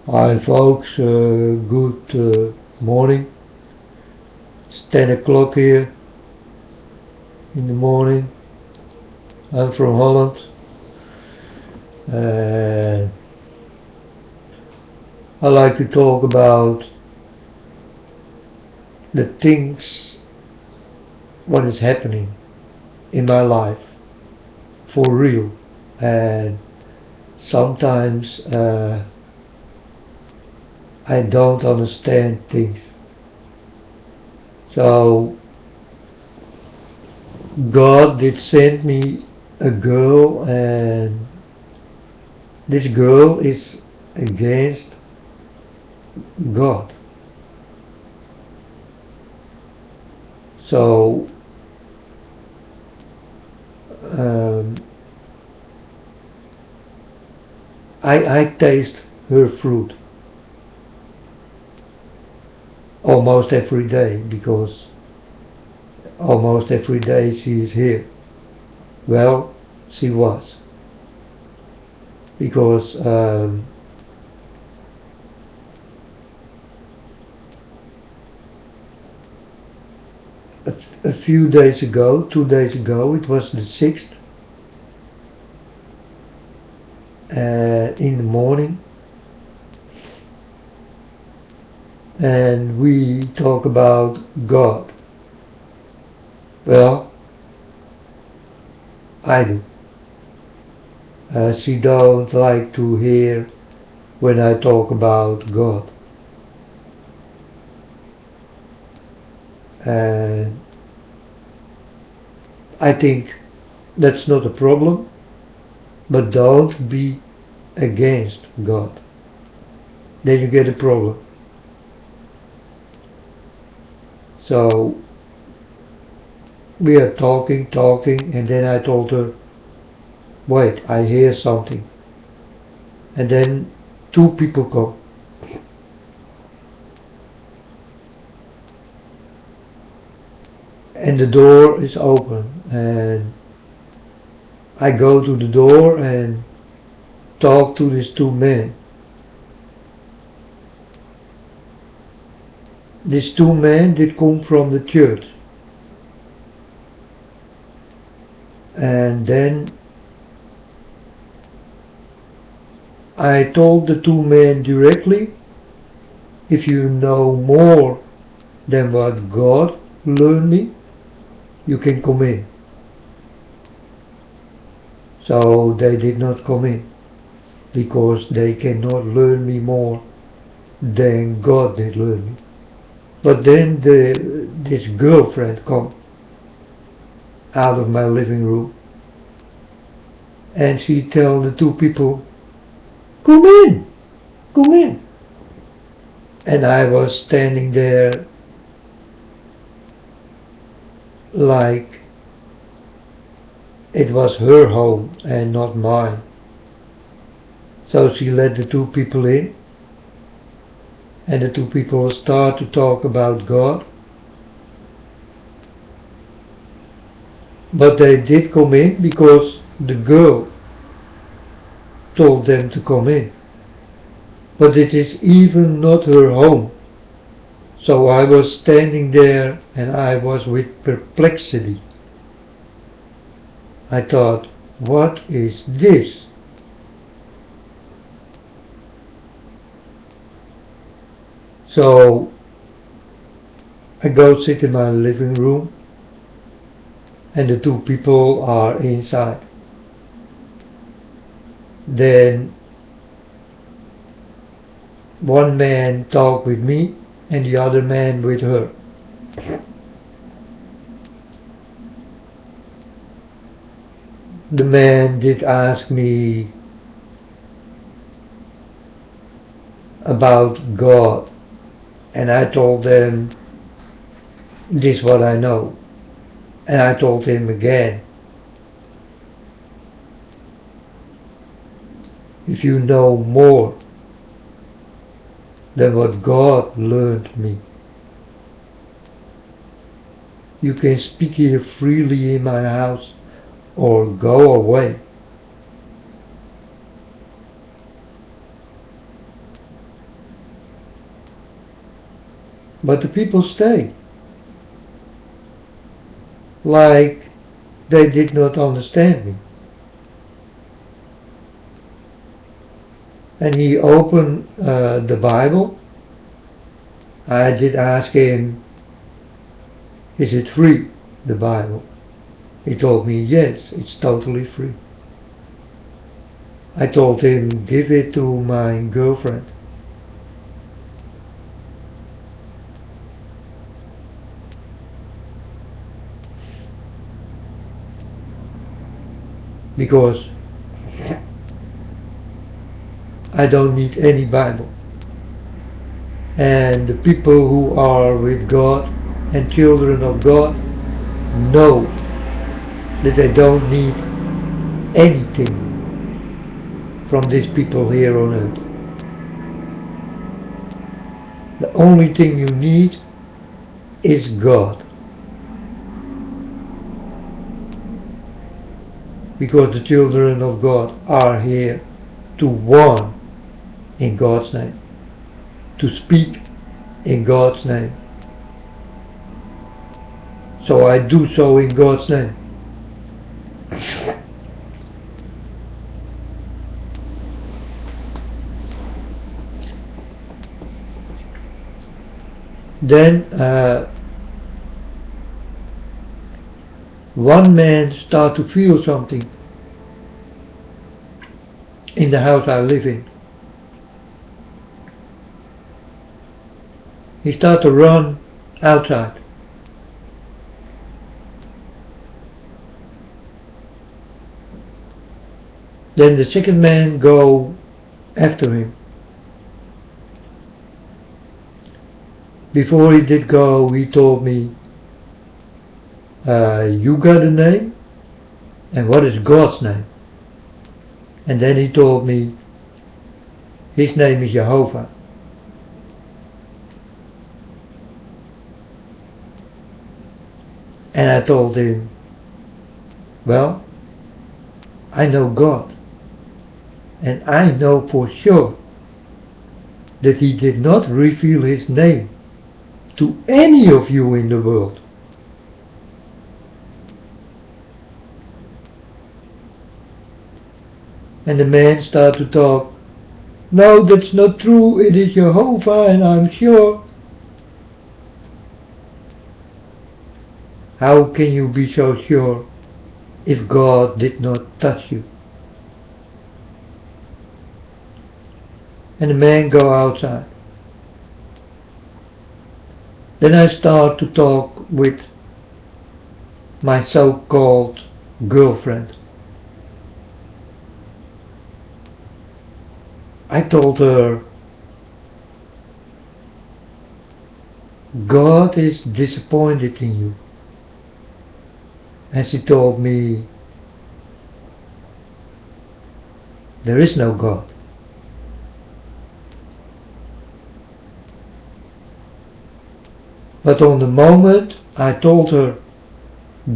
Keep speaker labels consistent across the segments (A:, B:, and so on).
A: Hi folks, good morning. It's 10 o'clock here in the morning. I'm from Holland. I like to talk about the things, what is happening in my life for real. And sometimes I don't understand things. So God did send me a girl, and this girl is against God. So I taste her fruit almost every day, because almost every day she is here. Well, she was, because a few days ago, 2 days ago, it was the 6th, in the morning, and we talk about God. Well, I do. She don't like to hear when I talk about God. And I think that's not a problem, but don't be against God. Then you get a problem. So we are talking, and then I told her, wait, I hear something. And then two people come. And the door is open, and I go to the door and talk to these two men. These two men did come from the church. And then I told the two men directly, if you know more than what God learned me, you can come in. So they did not come in, because they cannot learn me more than God did learn me. But then this girlfriend come out of my living room, and she tell the two people, come in, come in. And I was standing there like it was her home and not mine. So she let the two people in, and the two people start to talk about God. But they did come in because the girl told them to come in. But it is even not her home. So I was standing there, and I was with perplexity. I thought, what is this? So I go sit in my living room, and the two people are inside. Then one man talked with me, and the other man with her. The man did ask me about God, and I told them this what I know. And I told him again, if you know more than what God learned me, you can speak here freely in my house or go away. But the people stay. Like they did not understand me. And he opened the Bible. I did ask him, is it free, the Bible? He told me, yes, it's totally free. I told him, give it to my girlfriend. Because I don't need any Bible. And the people who are with God and children of God know that they don't need anything from these people here on earth. The only thing you need is God. Because the children of God are here to warn in God's name, to speak in God's name. So I do so in God's name. Then one man started to feel something in the house I live in. He started to run outside. Then the second man go after him. Before he did go, he told me, you got a name? And what is God's name? And then he told me, his name is Jehovah. And I told him, well, I know God. And I know for sure that he did not reveal his name to any of you in the world. And the man started to talk, no, that's not true, it is Jehovah and I'm sure. How can you be so sure if God did not touch you? And the man go outside. Then I start to talk with my so-called girlfriend. I told her, God is disappointed in you. And she told me, there is no God. But on the moment I told her,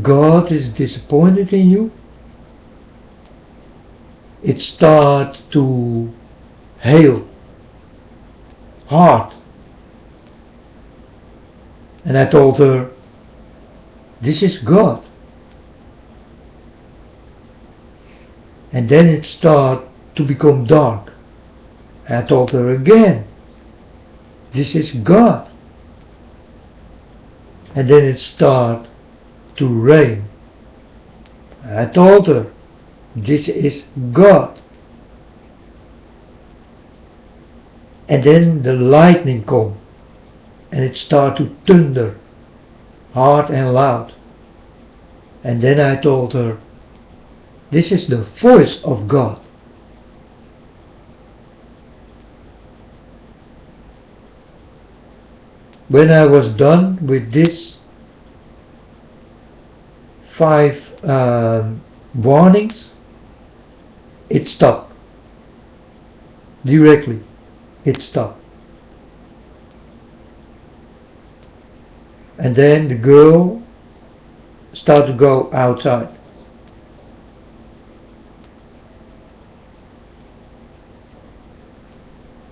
A: God is disappointed in you, it started to hail hard. And I told her, this is God. And then it started to become dark. And I told her again, this is God. And then it started to rain. And I told her, this is God. And then the lightning came. And it started to thunder, hard and loud. And then I told her, this is the voice of God. When I was done with this 5 warnings, it stopped. Directly, it stopped. And then the girl started to go outside.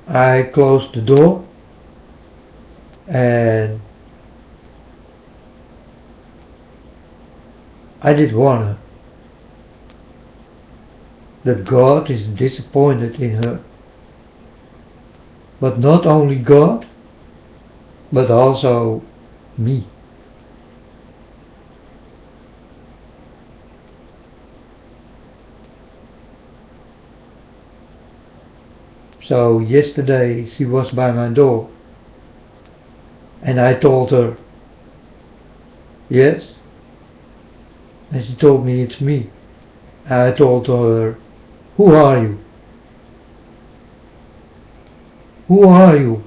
A: I closed the door And I did warn her that God is disappointed in her. But not only God, but also me. So yesterday she was by my door, and I told her, yes, and she told me it's me. And I told her, who are you? Who are you?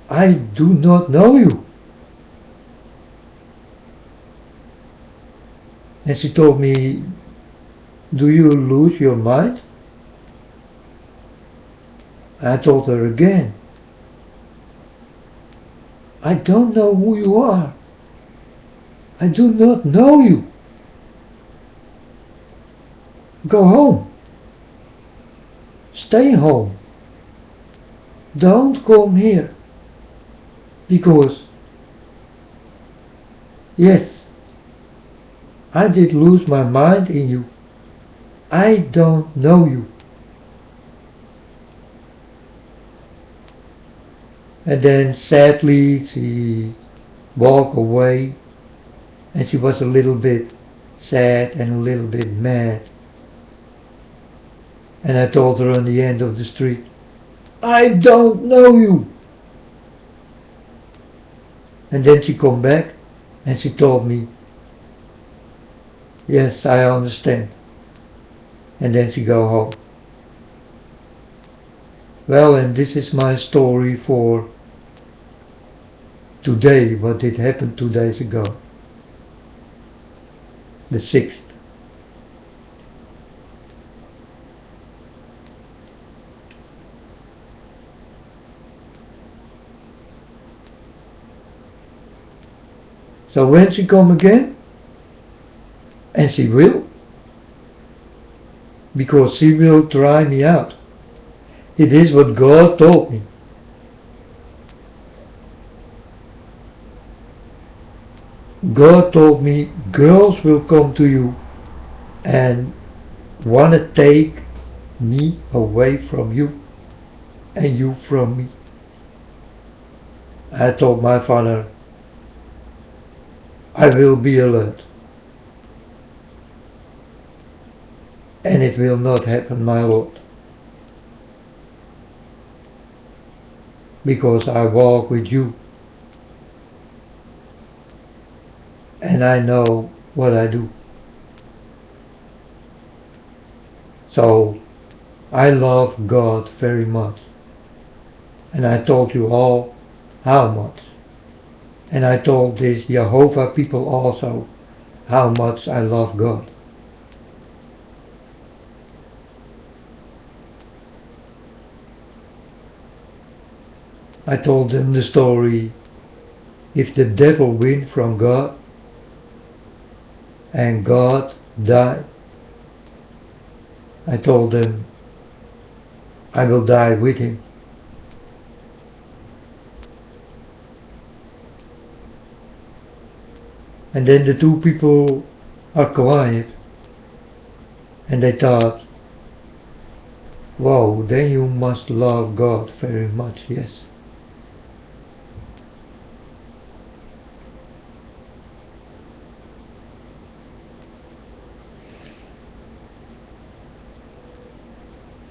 A: I do not know you. And she told me, do you lose your mind? I told her again, I don't know who you are. I do not know you. Go home. Stay home. Don't come here. Because, yes, I did lose my mind in you. I don't know you. And then sadly she walked away, and she was a little bit sad and a little bit mad. And I told her on the end of the street, I don't know you. And then she come back and she told me, yes, I understand. And then she go home. Well, and this is my story for today, what did happen 2 days ago, the 6th. So when she come again, and she will, because she will try me out. It is what God told me. God told me girls will come to you and want to take me away from you and you from me. I told my father, I will be alert. And it will not happen, my Lord. Because I walk with you. And I know what I do. So, I love God very much. And I told you all how much. And I told these Jehovah people also how much I love God. I told them the story, if the devil win from God and God died, I told them I will die with him. And then the two people are quiet and they thought, wow, then you must love God very much, yes.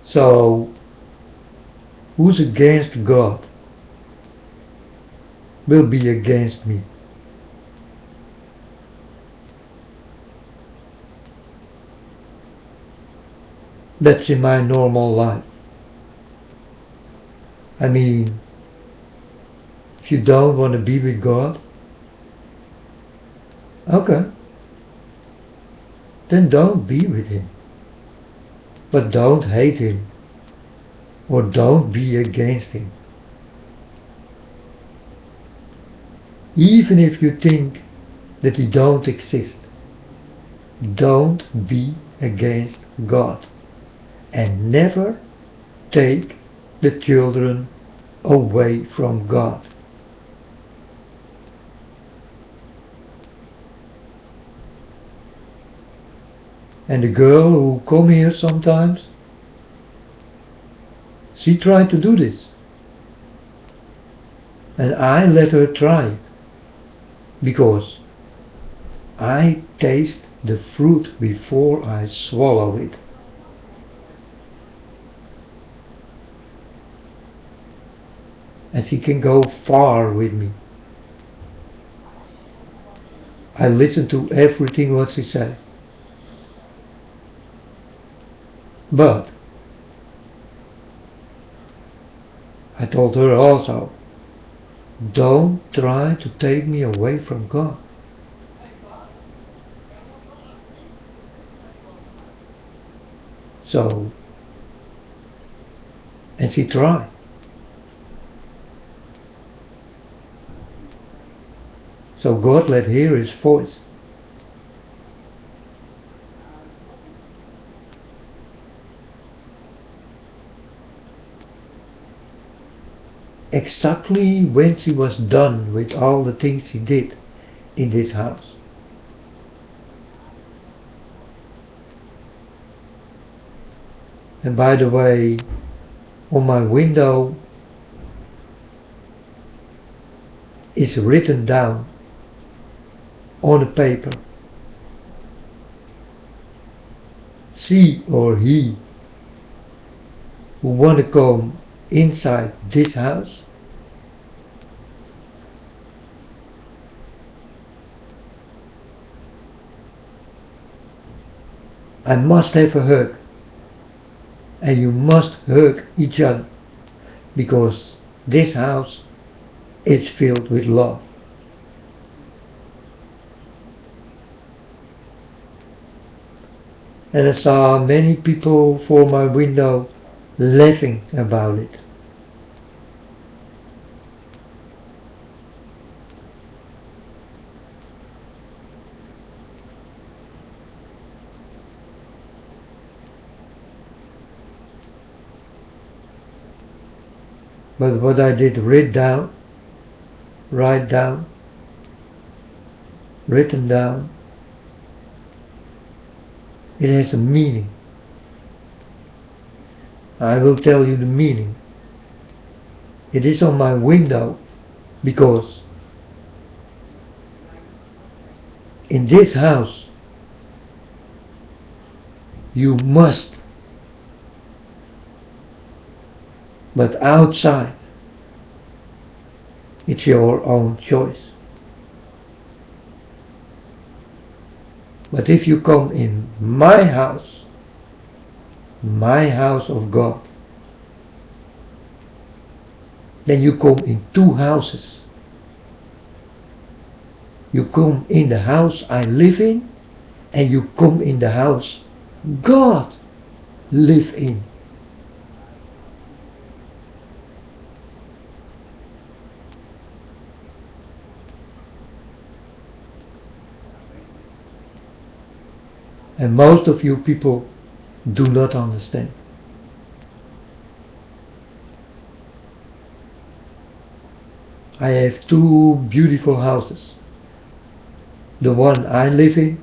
A: So, who's against God will be against me. That's in my normal life. I mean, if you don't want to be with God, okay, then don't be with him. But don't hate him, or don't be against him. Even if you think that he don't exist, don't be against God. And never take the children away from God. And the girl who come here sometimes, she tried to do this. And I let her try it, because I taste the fruit before I swallow it. And she can go far with me. I listen to everything what she says. But I told her also, don't try to take me away from God. So, and she tried. So God let hear His voice. Exactly when she was done with all the things she did in this house. And by the way, on my window is written down on a paper, she or he who want to come inside this house, I must have a hug, and you must hug each other, because this house is filled with love. And I saw many people for my window laughing about it. But what I did write down, written down, it has a meaning. I will tell you the meaning. It is on my window because in this house you must, but outside it's your own choice. But if you come in my house of God, then you come in two houses. You come in the house I live in, and you come in the house God live in. And most of you people do not understand. I have two beautiful houses. The one I live in,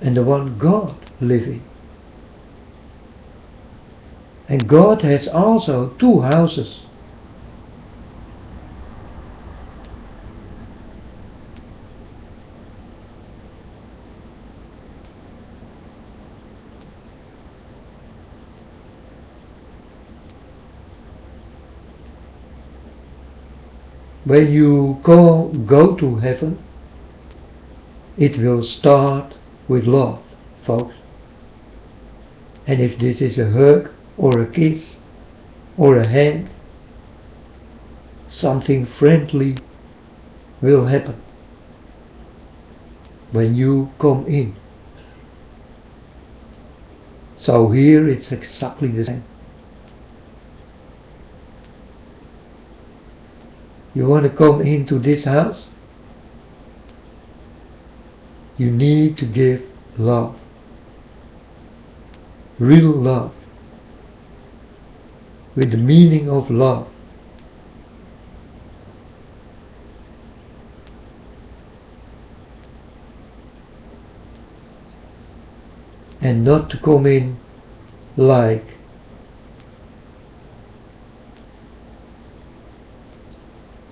A: and the one God live in. And God has also two houses. When you go to heaven, it will start with love, folks. And if this is a hug or a kiss or a hand, something friendly will happen when you come in. So here it's exactly the same. You want to come into this house? You need to give love. Real love. With the meaning of love. and not to come in like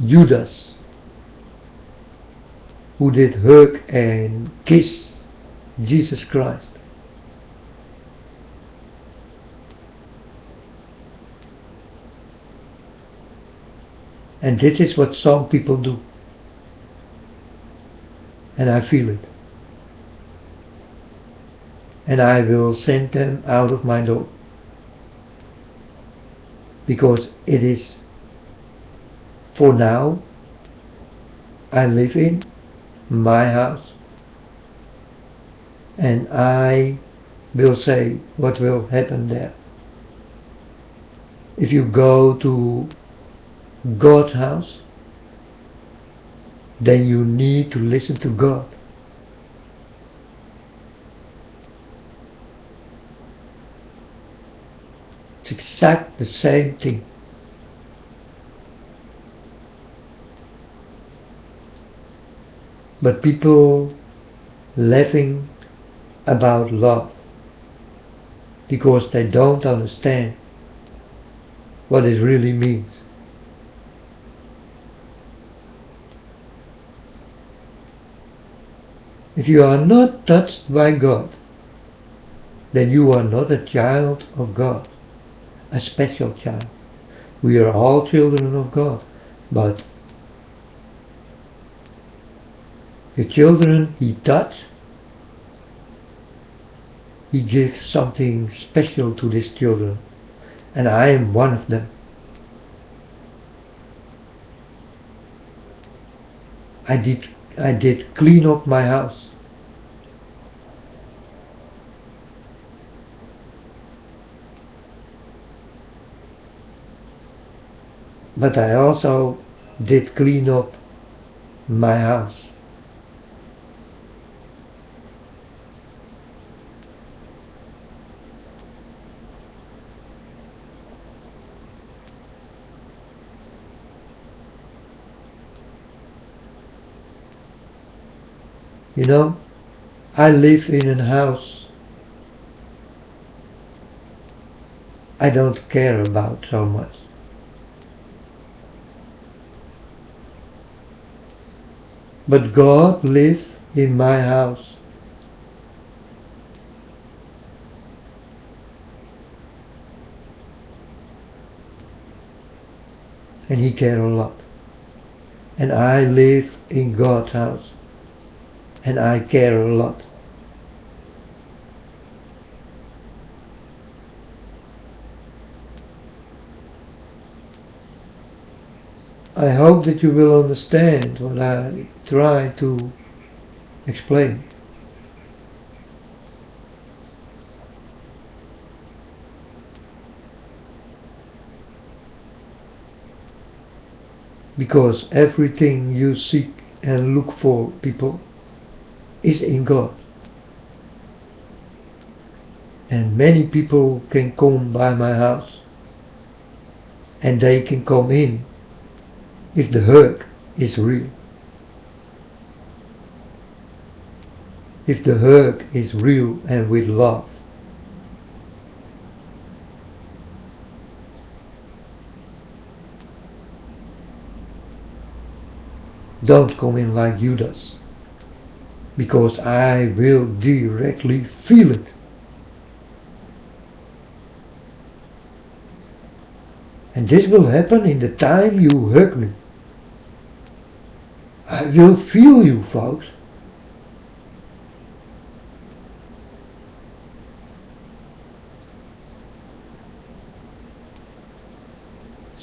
A: Judas, who did hug and kiss Jesus Christ. And this is what some people do. And I feel it. And I will send them out of my door. Because it is, for now, I live in my house. And I will say what will happen there. If you go to God's house, then you need to listen to God. It's exact the same thing. But people laughing about love because they don't understand what it really means. If you are not touched by God, then you are not a child of God, a special child. We are all children of God, but the children He touches, He gives something special to these children, and I am one of them. I did clean up my house. But I also did clean up my house. You know, I live in a house I don't care about so much. But God lives in my house. And He cares a lot. And I live in God's house. And I care a lot. I hope that you will understand what I try to explain. Because everything you seek and look for, people, is in God. And many people can come by my house, and they can come in if the hug is real. If the hug is real and with love. Don't come in like Judas, because I will directly feel it. And this will happen in the time you hug me. I will feel you, folks.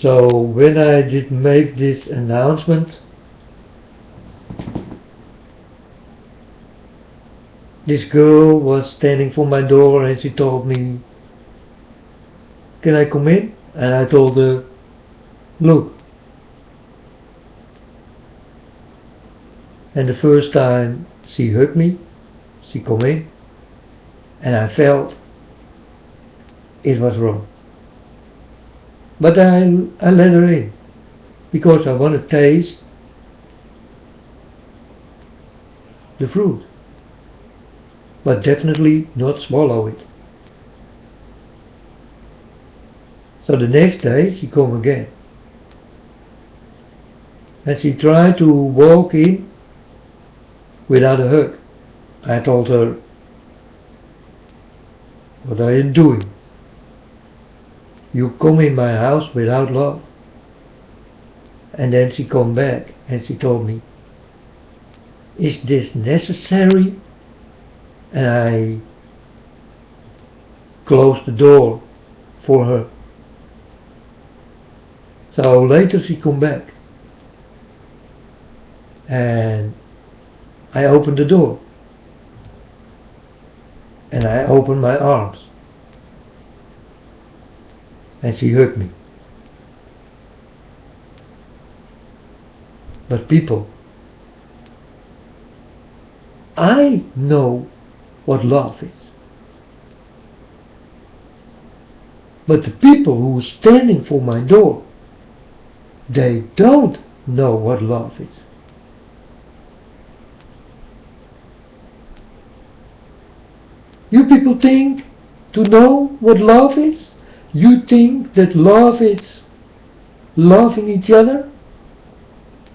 A: So when I did make this announcement, this girl was standing for my door and she told me, "Can I come in?" And I told her, "Look." And the first time she hugged me, she come in, and I felt it was wrong. But I let her in, because I want to taste the fruit. but definitely not swallow it. So the next day she come again. And she tried to walk in without a hug. I told her, "What are you doing? You come in my house without love." And then she come back and she told me, "Is this necessary?" And I closed the door for her. So later she come back. And I opened the door. And I opened my arms. And she hugged me. But people, I know what love is. But the people who are standing for my door, they don't know what love is. You people think to know what love is? You think that love is loving each other?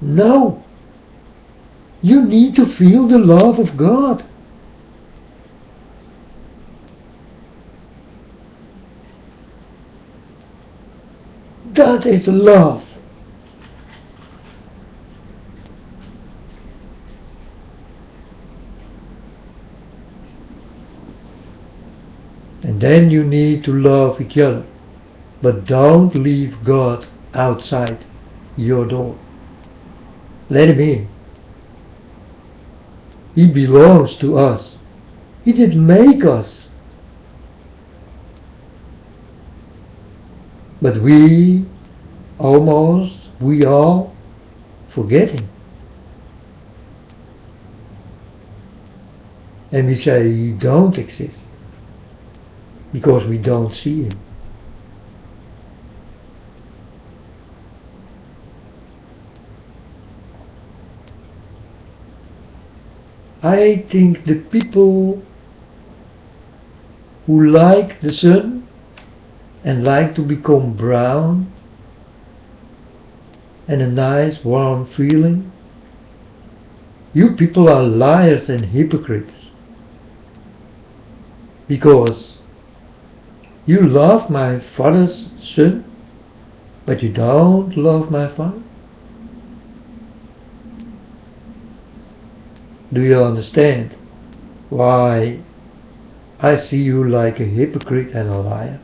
A: No. You need to feel the love of God. That is love. And then you need to love each other. But don't leave God outside your door. Let Him in. He belongs to us. He didn't make us. But we all forget Him. And we say He don't exist because we don't see Him. I think the people who like the sun and like to become brown and a nice warm feeling, you people are liars and hypocrites. Because you love my father's son, but you don't love my father. Do you understand why I see you like a hypocrite and a liar?